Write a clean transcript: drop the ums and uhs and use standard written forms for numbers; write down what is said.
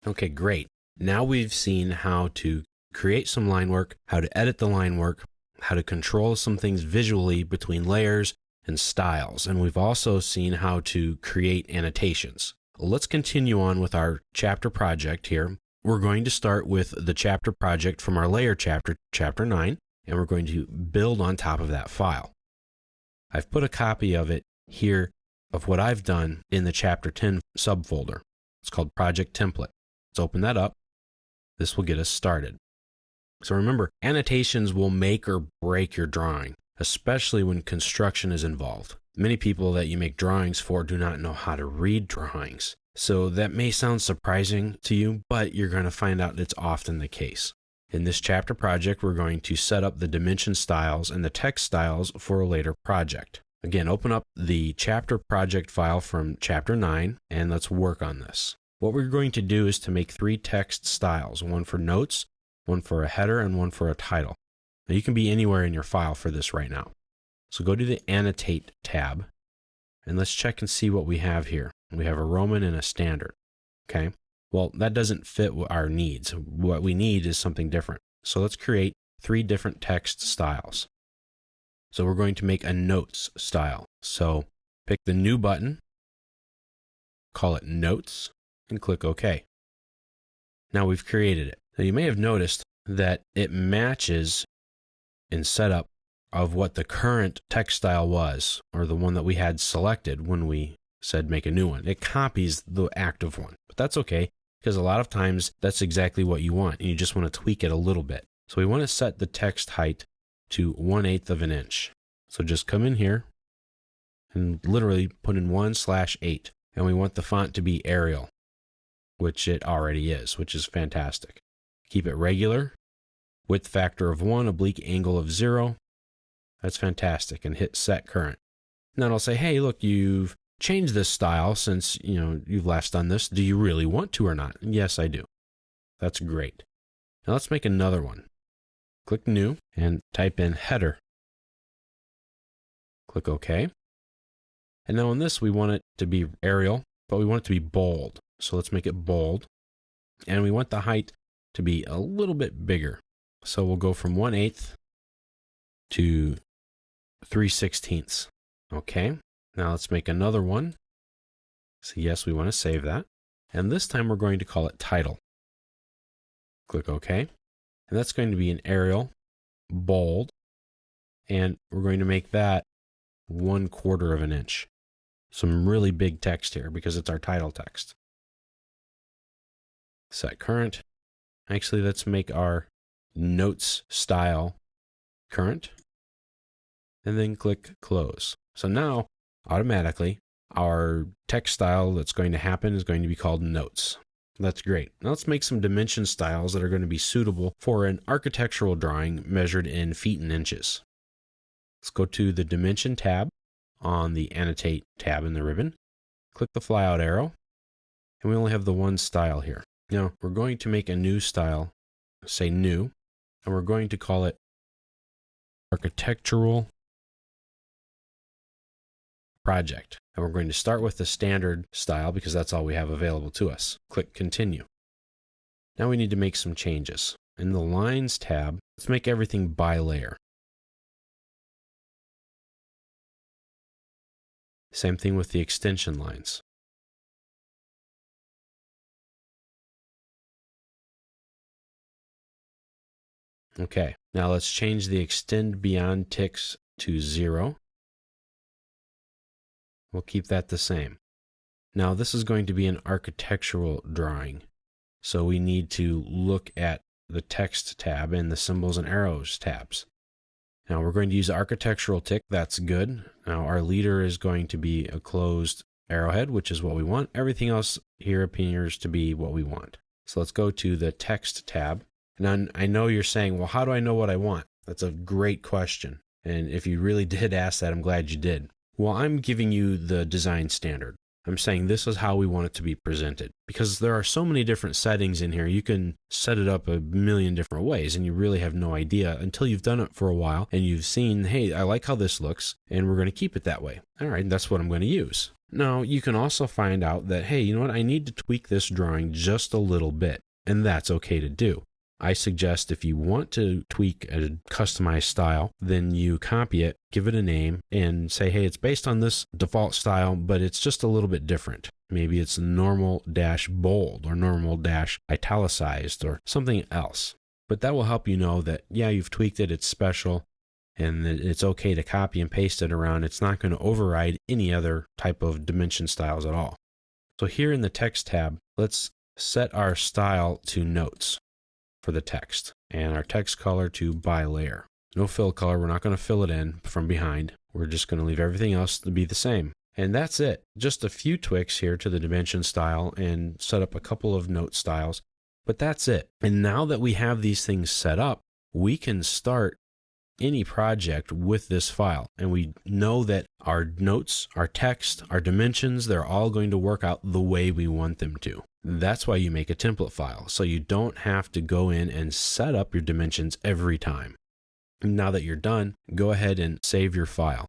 Okay, great. Now we've seen how to create some line work, how to edit the line work, how to control some things visually between layers and styles. And we've also seen how to create annotations. Let's continue on with our chapter project here. We're going to start with the chapter project from our layer chapter, chapter 9, and we're going to build on top of that file. I've put a copy of it here of what I've done in the chapter 10 subfolder. It's called Project Template. Let's open that up. This will get us started. So remember, annotations will make or break your drawing, especially when construction is involved. Many people that you make drawings for do not know how to read drawings. So that may sound surprising to you, but you're going to find out it's often the case. In this chapter project, we're going to set up the dimension styles and the text styles for a later project. Again, open up the chapter project file from chapter 9 and let's work on this. What we're going to do is to make 3 text styles, one for notes, one for a header, and one for a title. Now you can be anywhere in your file for this right now. So go to the Annotate tab and let's check and see what we have here. We have a Roman and a standard. Okay, well, that doesn't fit our needs. What we need is something different. So let's create 3 different text styles. So we're going to make a notes style. So pick the new button, call it notes, and click OK. Now we've created it. Now you may have noticed that it matches in setup of what the current text style was, or the one that we had selected when we said make a new one. It copies the active one, but that's okay because a lot of times that's exactly what you want and you just want to tweak it a little bit. So we want to set the text height to 1/8 of an inch. So just come in here and literally put in 1/8, and we want the font to be Arial, which it already is, which is fantastic. Keep it regular, width factor of 1, oblique angle of 0. That's fantastic, and hit set current. And then I'll say, hey, look, you've changed this style since you've last done this. Do you really want to or not? And yes, I do. That's great. Now let's make another one. Click new and type in header. Click OK. And now on this, we want it to be Arial, but we want it to be bold. So let's make it bold. And we want the height to be a little bit bigger. So we'll go from 1/8 to 3/16. Okay. Now let's make another one. So yes, we want to save that. And this time we're going to call it title. Click OK. And that's going to be an Arial, bold, and we're going to make that 1/4 of an inch. Some really big text here because it's our title text. Set current. Actually, let's make our notes style current, and then click close. So now, automatically, our text style that's going to happen is going to be called notes. That's great. Now let's make some dimension styles that are going to be suitable for an architectural drawing measured in feet and inches. Let's go to the Dimension tab on the Annotate tab in the ribbon. Click the flyout arrow, and we only have the one style here. Now we're going to make a new style, say new, and we're going to call it Architectural Project. And we're going to start with the standard style because that's all we have available to us. Click Continue. Now we need to make some changes. In the Lines tab, let's make everything by layer. Same thing with the extension lines. Okay, now let's change the Extend Beyond ticks to 0. We'll keep that the same. Now this is going to be an architectural drawing, so we need to look at the Text tab and the Symbols and Arrows tabs. Now we're going to use architectural tick. That's good. Now our leader is going to be a closed arrowhead, which is what we want. Everything else here appears to be what we want. So let's go to the Text tab. Now I know you're saying, well, how do I know what I want? That's a great question. And if you really did ask that, I'm glad you did. Well, I'm giving you the design standard. I'm saying this is how we want it to be presented, because there are so many different settings in here. You can set it up a million different ways and you really have no idea until you've done it for a while and you've seen, hey, I like how this looks and we're going to keep it that way. All right, that's what I'm going to use. Now, you can also find out that, hey, you know what? I need to tweak this drawing just a little bit, and that's okay to do. I suggest if you want to tweak a customized style, then you copy it, give it a name, and say, hey, it's based on this default style, but it's just a little bit different. Maybe it's normal-bold or normal-italicized or something else. But that will help you know that, yeah, you've tweaked it, it's special, and that it's okay to copy and paste it around. It's not going to override any other type of dimension styles at all. So here in the text tab, let's set our style to notes for the text and our text color to by layer. No fill color. We're not going to fill it in from behind. We're just going to leave everything else to be the same. And that's it. Just a few tweaks here to the dimension style and set up a couple of note styles, but that's it. And now that we have these things set up, we can start any project with this file. And we know that our notes, our text, our dimensions, they're all going to work out the way we want them to. That's why you make a template file, so you don't have to go in and set up your dimensions every time. Now that you're done, go ahead and save your file.